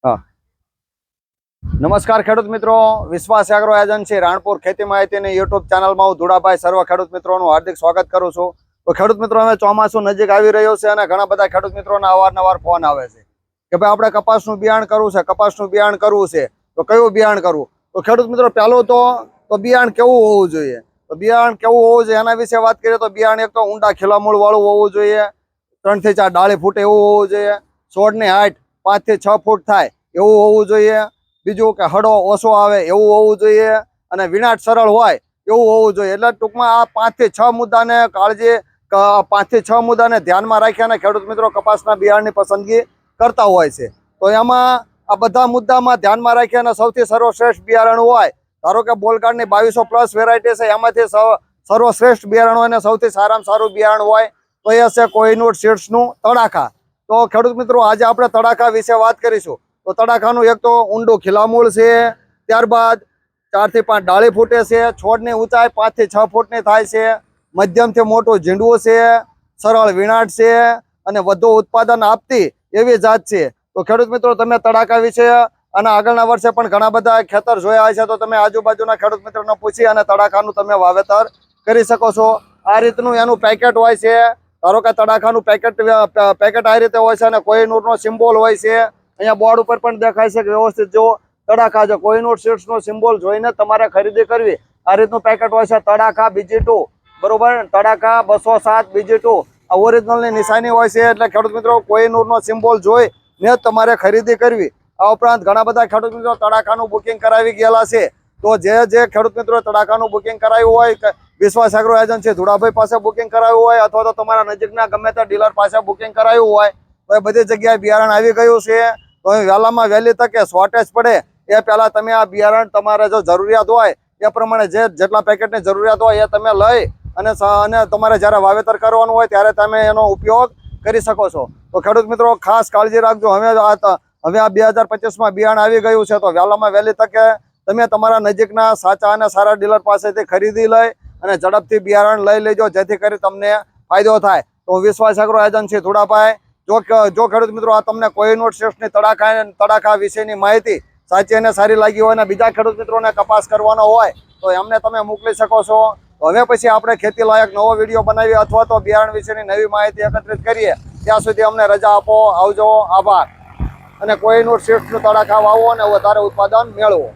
હા નમસ્કાર ખેડૂત મિત્રો, વિશ્વાસ એગ્રો એજન્સી રાણપુર ખેતી માહિતીની યુટ્યુબ ચેનલમાં હું ધુડાભાઈ સર્વ ખેડૂત મિત્રોનું હાર્દિક સ્વાગત કરું છું। તો ખેડૂત મિત્રો, હવે ચોમાસું નજીક આવી રહ્યું છે અને ઘણા બધા ખેડૂત મિત્રોના અવારનવાર ફોન આવે છે કે ભાઈ આપણે કપાસનું બિયાણ કરવું છે, તો કયું બિયાણ કરવું? તો ખેડૂત મિત્રો, પહેલું તો બિયાણ કેવું હોવું જોઈએ? તો બિયાણ કેવું હોવું જોઈએ એના વિશે વાત કરીએ તો બિયાણ એક તો ઊંડા ખીલામૂળ વાળું હોવું જોઈએ, 3 થી 4 ડાળી ફૂટે એવું હોવું જોઈએ, છોડની હાઈટ 5 થી 6 ફૂટ થાય એવું હોવું જોઈએ, બીજું કે હળો ઓછો આવે એવું હોવું જોઈએ, અને વિનાટ સરળ હોય એવું હોવું જોઈએ। એટલે ટૂંકમાં આ 5 થી 6 મુદ્દાને કાળજી 5 થી 6 મુદ્દાને ધ્યાનમાં રાખીને ખેડૂત મિત્રો કપાસના બિયારણની પસંદગી કરતા હોય છે। તો એમાં આ બધા મુદ્દામાં ધ્યાનમાં રાખીને સૌથી સર્વશ્રેષ્ઠ બિયારણ હોય, ધારો કે બોલગાર્ડની 2200+ વેરાયટી છે, એમાંથી સર્વશ્રેષ્ઠ બિયારણ હોય ને સૌથી સારામાં સારું બિયારણ હોય તો એ છે કોહિનૂર સીડ્સનું તડાખા। તો ખેડૂત મિત્રો, આજે આપણે તડાખા વિશે વાત કરીશું। તો તડાખાનું એક તો ઊંડું ખીલામૂળ છે, ત્યારબાદ 4 થી 5 ડાળી ફૂટે છે, છોડની ઊંચાઈ 5 થી 6 ફૂટની થાય છે, મધ્યમથી મોટું ઝીંડવું છે, સરળ વિનાટ છે અને વધુ ઉત્પાદન આપતી એવી જાત છે। તો ખેડૂત મિત્રો, તમે તડાખા વિશે અને આગળના વર્ષે પણ ઘણા બધા ખેતર જોયા છે, તો તમે આજુબાજુના ખેડૂત મિત્રોને પૂછી અને તડાખાનું તમે વાવેતર કરી શકો છો। આ રીતનું એનું પેકેટ હોય છે, ધારો કે તડાખાનું પેકેટ આ રીતે હોય છે અને કોહિનૂરનો સિમ્બોલ હોય છે। અહીંયા બોર્ડ ઉપર પણ દેખાય છે કે વ્યવસ્થિત જો તડાખા છે, કોહિનૂર સીડ્સનો સિમ્બોલ જોઈને તમારે ખરીદી કરવી। આ રીતનું પેકેટ હોય છે, તડાખા BG2 બરોબર, તડાખા 207 BG2 આ ઓરિજિનલની નિશાની હોય છે। એટલે ખેડૂત મિત્રો, કોહિનૂરનો સિમ્બોલ જોઈને તમારે ખરીદી કરવી। આ ઉપરાંત ઘણા બધા ખેડૂત મિત્રો તડાખાનું બુકિંગ કરાવી ગયેલા છે। તો જે ખેડૂત મિત્રો તડાખાનું બુકિંગ કરાવ્યું હોય, વિશ્વાસ એગ્રો એજન્સી ધુડાભાઈ પાસે બુકિંગ કરાવ્યું હોય અથવા તો તમારા નજીકના ગમે તે ડીલર પાસે બુકિંગ કરાવ્યું હોય, તો એ બધી જગ્યાએ બિયારણ આવી ગયું છે। તો વહેલામાં વહેલી તકે શોર્ટેજ પડે એ પહેલા તમે આ બિયારણ તમારે જો જરૂરિયાત હોય એ પ્રમાણે જેટલા પેકેટની જરૂરિયાત હોય એ તમે લઈ અને તમારે જ્યારે વાવેતર કરવાનું હોય ત્યારે તમે એનો ઉપયોગ કરી શકો છો। તો ખેડૂત મિત્રો, ખાસ કાળજી રાખજો। હવે આ 2025માં બિયારણ આવી ગયું છે, તો વહેલામાં વહેલી તકે તમે તમારા નજીકના સાચા અને સારા ડીલર પાસેથી ખરીદી લઈ અને ઝડપથી બિયારણ લઈ લેજો, જેથી કરી તમને ફાયદો થાય। તો વિશ્વાસ એગ્રો એજન્સી ધુડાભાઈ, જો ખેડૂત મિત્રો આ તમને કોહિનૂર સીડ્સની તડાખા વિશેની માહિતી સાચી અને સારી લાગી હોય અને બીજા ખેડૂત મિત્રોને કપાસ કરવાનો હોય તો એમને તમે મોકલી શકો છો। હવે પછી આપણે ખેતી લાયક નવો વિડીયો બનાવીએ અથવા તો બિયારણ વિશેની નવી માહિતી એકત્રિત કરીએ, ત્યાં સુધી અમને રજા આપો। આવજો, આભાર। અને કોહિનૂર સીડ્સનું તડાખા વાવો અને વધારે ઉત્પાદન મેળવો।